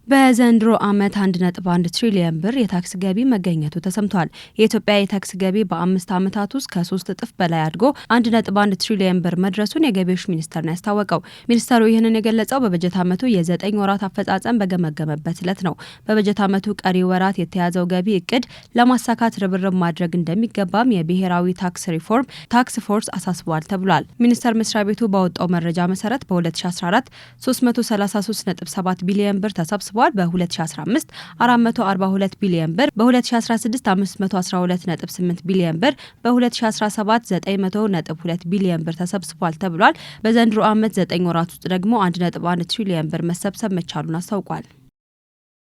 በዘንድሮ ዓመት 1.1 ትሪሊየን ብር የታክስ ገቢ መገኘቱ ተሰምቷል። የኢትዮጵያ የታክስ ገቢ በ5 ዓመታት ውስጥ ከ3 እጥፍ በላይ አድጎ 1.1 ትሪሊየን ብር መድረሱን የገቢዎች ሚኒስቴር ነው ያስታወቀው። ሚኒስቴሩ ይህንን የገለጸው በበጀት ዓመቱ የ9 ወራት አፈጻጸም በገመገመበት ዕለት ነው። በበጀት ዓመቱ ቀሪ ወራት የተያዘው ገቢ እቅድ ለማሳካት ርብርብ ማድረግ እንደሚገባም የብሔራዊ ታክስ ሪፎርም ታክስ ፎርስ አሳስቧል ተብሏል። ሚኒስቴር መስሪያ ቤቱ ባወጣው መረጃ መሰረት በ2014 333.7 ቢሊዮን ብር ተሰብስቧል። በ2015 442 ቢሊዮን ብር፣ በ2016 512.8 ቢሊዮን ብር፣ በ2017 900.2 ቢሊዮን ብር ተሰብስቧል ተብሏል። በዘንድሮ ዓመት 9 ወራት ውስጥ ደግሞ 1.1 ትሪሊዮን ብር መሰብሰብ መቻሉን አስታውቋል።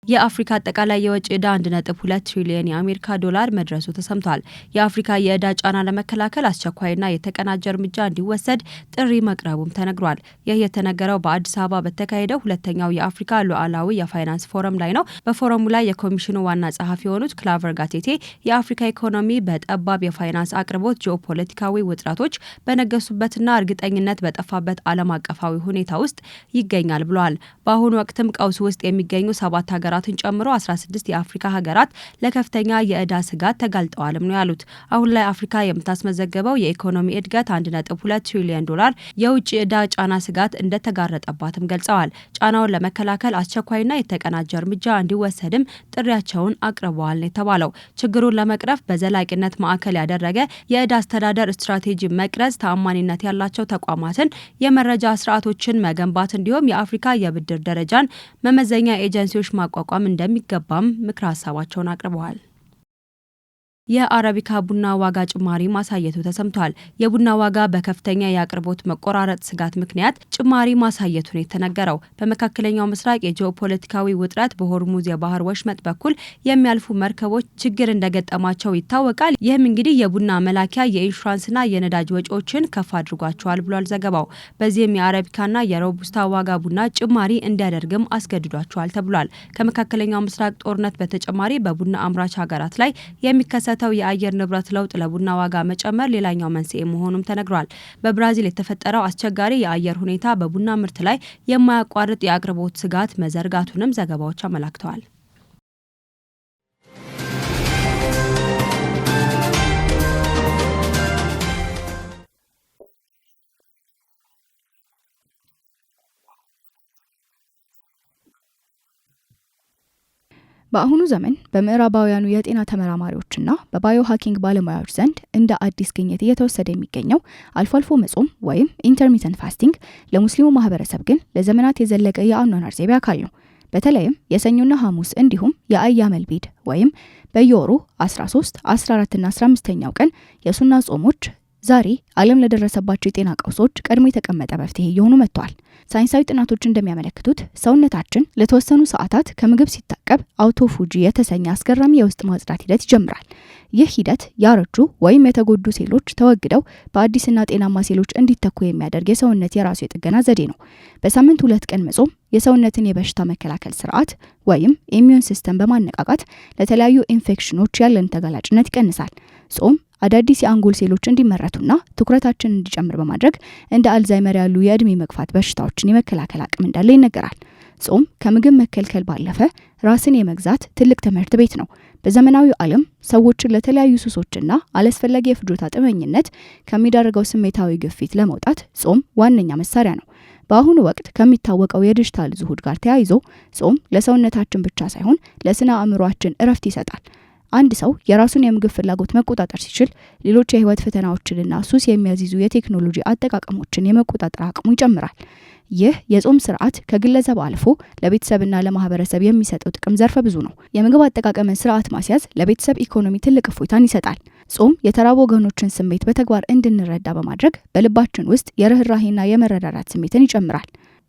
የአፍሪካ አጠቃላይ የወጪ ዕዳ 1.2 ትሪሊዮን የአሜሪካ ዶላር መድረሱ ተሰምቷል። የአፍሪካ የዕዳ ጫና ለመከላከል አስቸኳይና የተቀናጀ እርምጃ እንዲወሰድ ጥሪ መቅረቡም ተነግሯል። ይህ የተነገረው በአዲስ አበባ በተካሄደው ሁለተኛው የአፍሪካ ሉዓላዊ የፋይናንስ ፎረም ላይ ነው። በፎረሙ ላይ የኮሚሽኑ ዋና ጸሐፊ የሆኑት ክላቨር ጋቴቴ የአፍሪካ ኢኮኖሚ በጠባብ የፋይናንስ አቅርቦት፣ ጂኦፖለቲካዊ ውጥረቶች በነገሱበትና እርግጠኝነት በጠፋበት ዓለም አቀፋዊ ሁኔታ ውስጥ ይገኛል ብለዋል። በአሁኑ ወቅትም ቀውስ ውስጥ የሚገኙ 7 ሀገራትን ጨምሮ 16 የአፍሪካ ሀገራት ለከፍተኛ የዕዳ ስጋት ተጋልጠዋልም ነው ያሉት። አሁን ላይ አፍሪካ የምታስመዘገበው የኢኮኖሚ እድገት 1.2 ትሪሊዮን ዶላር የውጭ ዕዳ ጫና ስጋት እንደተጋረጠባትም ገልጸዋል። ጫናውን ለመከላከል አስቸኳይና የተቀናጀ እርምጃ እንዲወሰድም ጥሪያቸውን አቅርበዋል ነው የተባለው። ችግሩን ለመቅረፍ በዘላቂነት ማዕከል ያደረገ የዕዳ አስተዳደር ስትራቴጂ መቅረጽ፣ ተአማኒነት ያላቸው ተቋማትን የመረጃ ስርዓቶችን መገንባት እንዲሁም የአፍሪካ የብድር ደረጃን መመዘኛ ኤጀንሲዎች ማቋቋም እንደሚገባም ምክረ ሀሳባቸውን አቅርበዋል። የአረቢካ ቡና ዋጋ ጭማሪ ማሳየቱ ተሰምቷል። የቡና ዋጋ በከፍተኛ የአቅርቦት መቆራረጥ ስጋት ምክንያት ጭማሪ ማሳየቱን የተነገረው በመካከለኛው ምስራቅ የጂኦፖለቲካዊ ውጥረት በሆርሙዝ የባህር ወሽመጥ በኩል የሚያልፉ መርከቦች ችግር እንደገጠማቸው ይታወቃል። ይህም እንግዲህ የቡና መላኪያ የኢንሹራንስና የነዳጅ ወጪዎችን ከፍ አድርጓቸዋል ብሏል ዘገባው። በዚህም የአረቢካና የሮቡስታ ዋጋ ቡና ጭማሪ እንዲያደርግም አስገድዷቸዋል ተብሏል። ከመካከለኛው ምስራቅ ጦርነት በተጨማሪ በቡና አምራች ሀገራት ላይ የሚከሰት የአየር ንብረት ለውጥ ለቡና ዋጋ መጨመር ሌላኛው መንስኤ መሆኑም ተነግሯል። በብራዚል የተፈጠረው አስቸጋሪ የአየር ሁኔታ በቡና ምርት ላይ የማያቋርጥ የአቅርቦት ስጋት መዘርጋቱንም ዘገባዎች አመላክተዋል። በአሁኑ ዘመን በምዕራባውያኑ የጤና ተመራማሪዎችና በባዮ ሃኪንግ ባለሙያዎች ዘንድ እንደ አዲስ ግኝት እየተወሰደ የሚገኘው አልፎ አልፎ መጾም ወይም ኢንተርሚተንት ፋስቲንግ ለሙስሊሙ ማህበረሰብ ግን ለዘመናት የዘለቀ የአኗኗር ዘይቤ አካል ነው። በተለይም የሰኞና ሐሙስ እንዲሁም የአያመል ቢድ ወይም በየወሩ 13፣ 14ና 15ኛው ቀን የሱና ጾሞች ዛሬ ዓለም ለደረሰባቸው የጤና ቀውሶች ቀድሞ የተቀመጠ መፍትሄ እየሆኑ መጥተዋል። ሳይንሳዊ ጥናቶች እንደሚያመለክቱት ሰውነታችን ለተወሰኑ ሰዓታት ከምግብ ሲታቀብ አውቶፉጂ የተሰኘ አስገራሚ የውስጥ ማጽዳት ሂደት ይጀምራል። ይህ ሂደት ያረጁ ወይም የተጎዱ ሴሎች ተወግደው በአዲስና ጤናማ ሴሎች እንዲተኩ የሚያደርግ የሰውነት የራሱ የጥገና ዘዴ ነው። በሳምንት 2 ቀን መጾም የሰውነትን የበሽታ መከላከል ስርዓት ወይም ኢሚዩን ሲስተም በማነቃቃት ለተለያዩ ኢንፌክሽኖች ያለን ተጋላጭነት ይቀንሳል። ጾም አዳዲስ የአንጎል ሴሎች እንዲመረቱና ትኩረታችን እንዲጨምር በማድረግ እንደ አልዛይመር ያሉ የእድሜ መግፋት በሽታዎችን የመከላከል አቅም እንዳለ ይነገራል። ጾም ከምግብ መከልከል ባለፈ ራስን የመግዛት ትልቅ ትምህርት ቤት ነው። በዘመናዊው ዓለም ሰዎችን ለተለያዩ ሱሶችና አላስፈላጊ የፍጆታ ጥመኝነት ከሚዳርገው ስሜታዊ ግፊት ለመውጣት ጾም ዋነኛ መሳሪያ ነው። በአሁኑ ወቅት ከሚታወቀው የዲጂታል ዝሁድ ጋር ተያይዞ ጾም ለሰውነታችን ብቻ ሳይሆን ለስነ አእምሯችን እረፍት ይሰጣል። አንድ ሰው የራሱን የምግብ ፍላጎት መቆጣጠር ሲችል ሌሎች የህይወት ፈተናዎችንና ሱስ የሚያዚዙ የቴክኖሎጂ አጠቃቀሞችን የመቆጣጠር አቅሙ ይጨምራል። ይህ የጾም ስርዓት ከግለሰብ አልፎ ለቤተሰብና ለማህበረሰብ የሚሰጠው ጥቅም ዘርፈ ብዙ ነው። የምግብ አጠቃቀምን ስርዓት ማስያዝ ለቤተሰብ ኢኮኖሚ ትልቅ እፎይታን ይሰጣል። ጾም የተራቡ ወገኖችን ስሜት በተግባር እንድንረዳ በማድረግ በልባችን ውስጥ የርህራሄና የመረዳዳት ስሜትን ይጨምራል።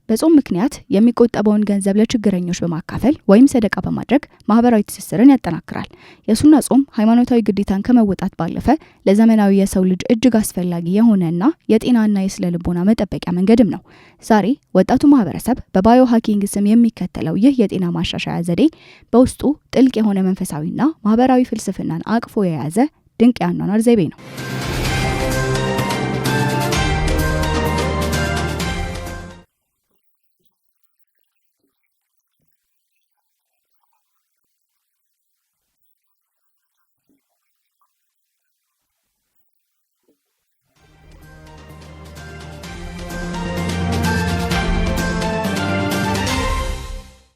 በጾም ምክንያት የሚቆጠበውን ገንዘብ ለችግረኞች በማካፈል ወይም ሰደቃ በማድረግ ማህበራዊ ትስስርን ያጠናክራል። የሱና ጾም ሃይማኖታዊ ግዴታን ከመወጣት ባለፈ ለዘመናዊ የሰው ልጅ እጅግ አስፈላጊ የሆነና የጤናና የስነ ልቦና መጠበቂያ መንገድም ነው። ዛሬ ወጣቱ ማህበረሰብ በባዮ ሃኪንግ ስም የሚከተለው ይህ የጤና ማሻሻያ ዘዴ በውስጡ ጥልቅ የሆነ መንፈሳዊና ማህበራዊ ፍልስፍናን አቅፎ የያዘ ድንቅ የአኗኗር ዘይቤ ነው።